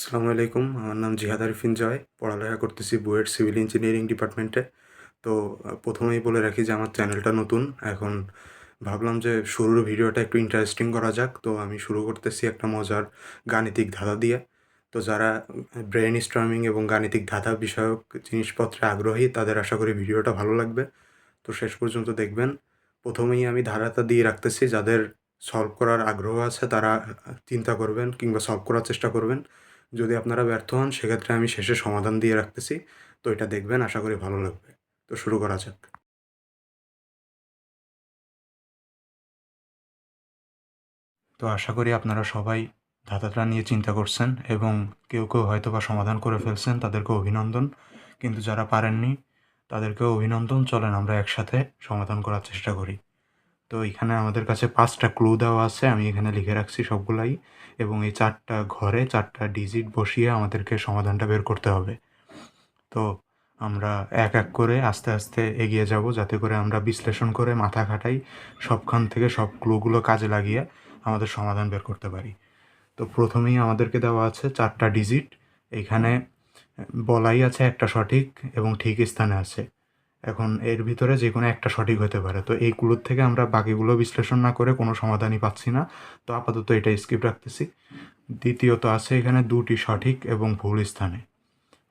আসসালামু আলাইকুম। আমার নাম জিহাদ আরিফিন জয়। পড়ালেখা করতেছি বুয়েট সিভিল ইঞ্জিনিয়ারিং ডিপার্টমেন্টে। তো প্রথমেই বলে রাখি যে আমার চ্যানেলটা নতুন। এখন ভাবলাম যে শুরুর ভিডিওটা একটু ইন্টারেস্টিং করা যাক। তো আমি শুরু করতেছি একটা মজার গাণিতিক ধাঁধা দিয়ে। তো যারা ব্রেইন স্টর্মিং এবং গাণিতিক ধাঁধা বিষয়ক জিনিসপত্রে আগ্রহী তাদের আশা করি ভিডিওটা ভালো লাগবে। তো শেষ পর্যন্ত দেখবেন। প্রথমেই আমি ধাঁধাটা দিয়ে রাখতেছি, যাদের সলভ করার আগ্রহ আছে তারা চিন্তা করবেন কিংবা সলভ করার চেষ্টা করবেন। যদি আপনারা ব্যর্থ হন সেক্ষেত্রে আমি শেষে সমাধান দিয়ে রাখতেছি। তো এটা দেখবেন, আশা করি ভালো লাগবে। তো শুরু করা যাক। তো আশা করি আপনারা সবাই ধাঁধাটা নিয়ে চিন্তা করছেন এবং কেউ কেউ হয়তো বা সমাধান করে ফেলছেন, তাদেরকে অভিনন্দন। কিন্তু যারা পারেননি তাদেরকেও অভিনন্দন। চলেন আমরা একসাথে সমাধান করার চেষ্টা করি। তো এখানে আমাদের কাছে 5টা ক্লু দেওয়া আছে, আমি এখানে লিখে রাখছি সবগুলাই। এবং এই 4টা ঘরে 4টা ডিজিট বসিয়ে আমাদেরকে সমাধানটা বের করতে হবে। তো আমরা এক এক করে আস্তে আস্তে এগিয়ে যাব, যাতে করে আমরা বিশ্লেষণ করে মাথা খাটাই, সবখান থেকে সব ক্লুগুলো কাজে লাগিয়ে আমাদের সমাধান বের করতে পারি। তো প্রথমেই আমাদেরকে দেওয়া আছে 4টা ডিজিট। এইখানে বলাই আছে একটা সঠিক এবং ঠিক স্থানে আছে। এখন এর ভিতরে যে কোনো একটা সঠিক হতে পারে। তো এইগুলোর থেকে আমরা বাকিগুলো বিশ্লেষণ না করে কোনো সমাধানই পাচ্ছি না। তো আপাতত এটা স্কিপ রাখতেছি। দ্বিতীয়ত আছে এখানে 2টি সঠিক এবং ভুল স্থানে,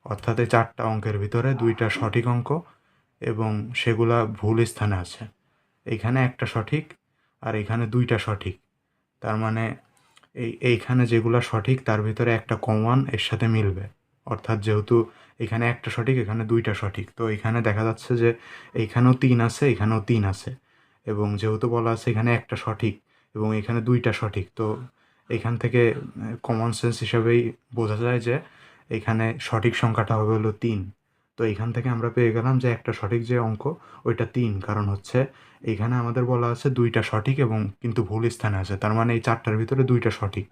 অর্থাৎ এই 4টা অঙ্কের ভিতরে 2টা সঠিক অঙ্ক এবং সেগুলা ভুল স্থানে আছে। এইখানে একটা সঠিক আর এইখানে 2টা সঠিক। তার মানে এইখানে যেগুলা সঠিক তার ভিতরে একটা কমন এর সাথে মিলবে। অর্থাৎ যেহেতু এখানে একটা সঠিক, এখানে 2টা সঠিক, তো এখানে দেখা যাচ্ছে যে এইখানেও 3 আছে, এখানেও 3 আছে। এবং যেহেতু বলা আছে এখানে একটা সঠিক এবং এখানে 2টা সঠিক, তো এখান থেকে কমন সেন্স হিসাবেই বোঝা যায় যে এখানে সঠিক সংখ্যাটা হবে হলো 3। তো এখান থেকে আমরা পেয়ে গেলাম যে একটা সঠিক যে অঙ্ক ওইটা 3, কারণ হচ্ছে এইখানে আমাদের বলা আছে 2টা সঠিক এবং কিন্তু ভুল স্থানে আছে। তার মানে এই 4টার ভিতরে 2টা সঠিক।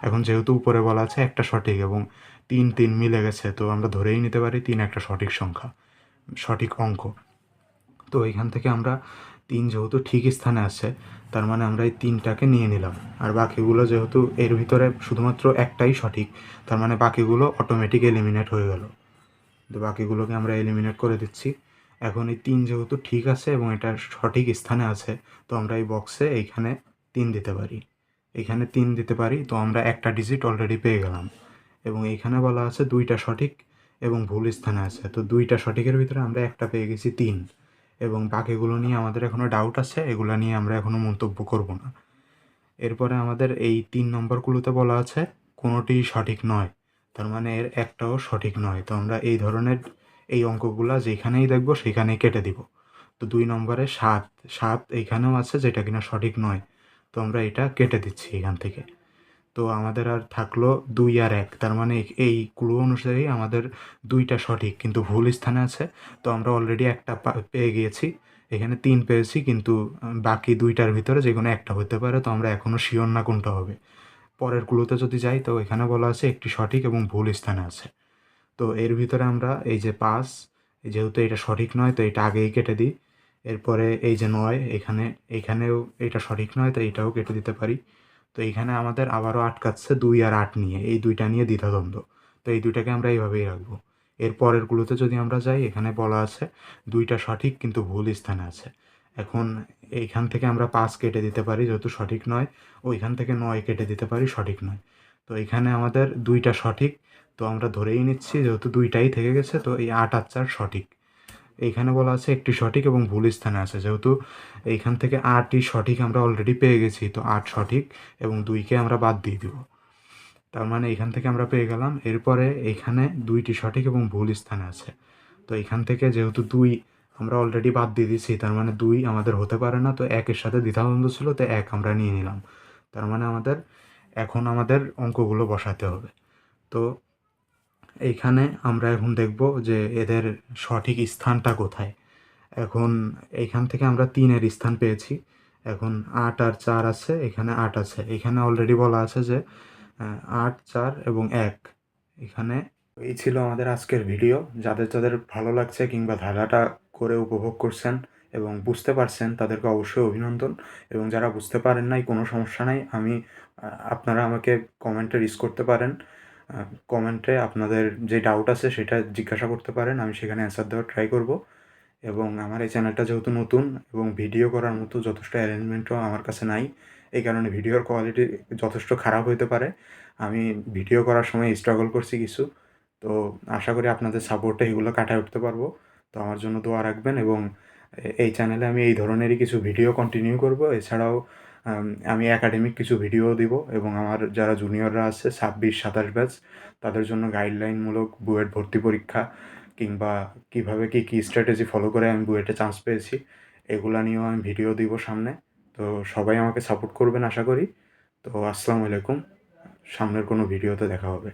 এখন যেহেতু উপরে বলা আছে একটা সঠিক এবং 3 মিলে গেছে, তো আমরা ধরেই নিতে পারি 3 একটা সঠিক সংখ্যা, সঠিক অঙ্ক। তো এখান থেকে আমরা 3 যেহেতু ঠিক স্থানে আছে, তার মানে আমরা এই 3টাকে নিয়ে নিলাম। আর বাকিগুলো যেহেতু এর ভিতরে শুধুমাত্র একটাই সঠিক, তার মানে বাকিগুলো অটোমেটিক এলিমিনেট হয়ে গেল। তো বাকিগুলোকে আমরা এলিমিনেট করে দিচ্ছি। এখন এই 3 যেহেতু ঠিক আছে এবং এটা সঠিক স্থানে আছে, তো আমরা এই বক্সে এইখানে 3 দিতে পারি, এখানে 3 দিতে পারি। তো আমরা একটা ডিজিট অলরেডি পেয়ে গেলাম। এবং এইখানে বলা আছে 2টা সঠিক এবং ভুল স্থানে আছে, তো 2টা সঠিকের ভিতরে আমরা একটা পেয়ে গেছি 3। এবং বাকিগুলো নিয়ে আমাদের এখনও ডাউট আছে, এগুলো নিয়ে আমরা এখনও মন্তব্য করব না। এরপরে আমাদের এই 3 নম্বরগুলোতে বলা আছে কোনোটি সঠিক নয়, তার মানে এর একটাও সঠিক নয়। তো আমরা এই ধরনের এই অঙ্কগুলা যেখানেই দেখব সেখানেই কেটে দিব। তো 2 নম্বরে 7 7 এইখানেও আছে যেটা কিনা সঠিক নয়, তো আমরা এটা কেটে দিচ্ছি এখান থেকে। তো আমাদের আর থাকলো 2 আর 1, তার মানে এই ক্লু অনুযায়ী আমাদের 2টা সঠিক কিন্তু ভুল স্থানে আছে। তো আমরা অলরেডি একটা পেয়ে গিয়েছি, এখানে 3 পেয়েছি, কিন্তু বাকি 2টার ভিতরে যে কোনো একটা হতে পারে। তো আমরা এখনও শিওর না কোনটা হবে। পরের ক্লুতে যদি যাই, তো এখানে বলা আছে একটি সঠিক এবং ভুল স্থানে আছে। তো এর ভিতরে আমরা এই যে 5, যেহেতু এটা সঠিক নয় তো এটা আগেই কেটে দিই। এরপরে এই যে 9, এখানেও এটা সঠিক নয়, তো এটাও কেটে দিতে পারি। তো এইখানে আমাদের আবারও আটকাচ্ছে 2 আর 8 নিয়ে, এই 2টা নিয়ে দ্বিধাদ্বন্দ্ব। তো এই 2টাকে আমরা এইভাবেই রাখবো। এর পরেরগুলোতে যদি আমরা যাই, এখানে বলা আছে 2টা সঠিক কিন্তু ভুল স্থানে আছে। এখন এইখান থেকে আমরা 5 কেটে দিতে পারি যেহেতু সঠিক নয়, ওইখান থেকে 9 কেটে দিতে পারি সঠিক নয়। তো এখানে আমাদের 2টা সঠিক, তো আমরা ধরেই নিচ্ছি যেহেতু 2টাই থেকে গেছে, তো এই 8 আর 4 সঠিক। এইখানে বলা আছে একটি সঠিক এবং ভুল স্থানে আছে, যেহেতু এইখান থেকে 8ই সঠিক আমরা অলরেডি পেয়ে গেছি, তো 8 সঠিক এবং 2কে আমরা বাদ দিয়ে দিব। তার মানে এখান থেকে আমরা পেয়ে গেলাম। এরপরে এইখানে 2টি সঠিক এবং ভুল স্থানে আছে, তো এখান থেকে যেহেতু 2 আমরা অলরেডি বাদ দিয়ে দিয়েছি, তার মানে 2 আমাদের হতে পারে না। তো 1-এর সাথে দ্বিধাদ্বন্দ্ব ছিল, তো 1 আমরা নিয়ে নিলাম। তার মানে এখন আমাদের অঙ্কগুলো বসাতে হবে। তো এইখানে আমরা এখন দেখব যে এদের সঠিক স্থানটা কোথায়। এখন এইখান থেকে আমরা 3-এর স্থান পেয়েছি। এখন 8 আর 4 আছে, এখানে 8 আছে, এখানে অলরেডি বলা আছে যে 8, 4 এবং 1 এখানে। এই ছিল আমাদের আজকের ভিডিও। যাদের যাদের ভালো লাগছে কিংবা ধাঁধাটা করে উপভোগ করছেন এবং বুঝতে পারছেন তাদেরকে অবশ্যই অভিনন্দন। এবং যারা বুঝতে পারেন নাই, কোনো সমস্যা নাই, আপনারা আমাকে কমেন্টে রিস করতে পারেন। কমেন্টে আপনাদের যে ডাউট আছে সেটা জিজ্ঞাসা করতে পারেন, আমি সেখানে অ্যান্সার দেওয়ার ট্রাই করব। এবং আমার এই চ্যানেলটা যেহেতু নতুন এবং ভিডিও করার মতো যথেষ্ট অ্যারেঞ্জমেন্টও আমার কাছে নাই, এই কারণে ভিডিওর কোয়ালিটি যথেষ্ট খারাপ হইতে পারে। আমি ভিডিও করার সময় স্ট্রাগল করছি কিছু। তো আশা করি আপনাদের সাপোর্টে এগুলো কাটায় উঠতে পারবো। তো আমার জন্য দোয়া রাখবেন এবং এই চ্যানেলে আমি এই ধরনেরই কিছু ভিডিও কন্টিনিউ করব। এছাড়াও আমি একাডেমিক কিছু ভিডিও দিব এবং আমার যারা জুনিয়ররা আছে 26-27 ব্যাচ, তাদের জন্য গাইডলাইনমূলক বুয়েট ভর্তি পরীক্ষা কিংবা কীভাবে কী স্ট্র্যাটেজি ফলো করে আমি বুয়েটে চান্স পেয়েছি, এগুলা নিয়েও আমি ভিডিও দিব সামনে। তো সবাই আমাকে সাপোর্ট করবেন আশা করি। তো আসসালামু আলাইকুম। সামনের কোনো ভিডিওতে দেখা হবে।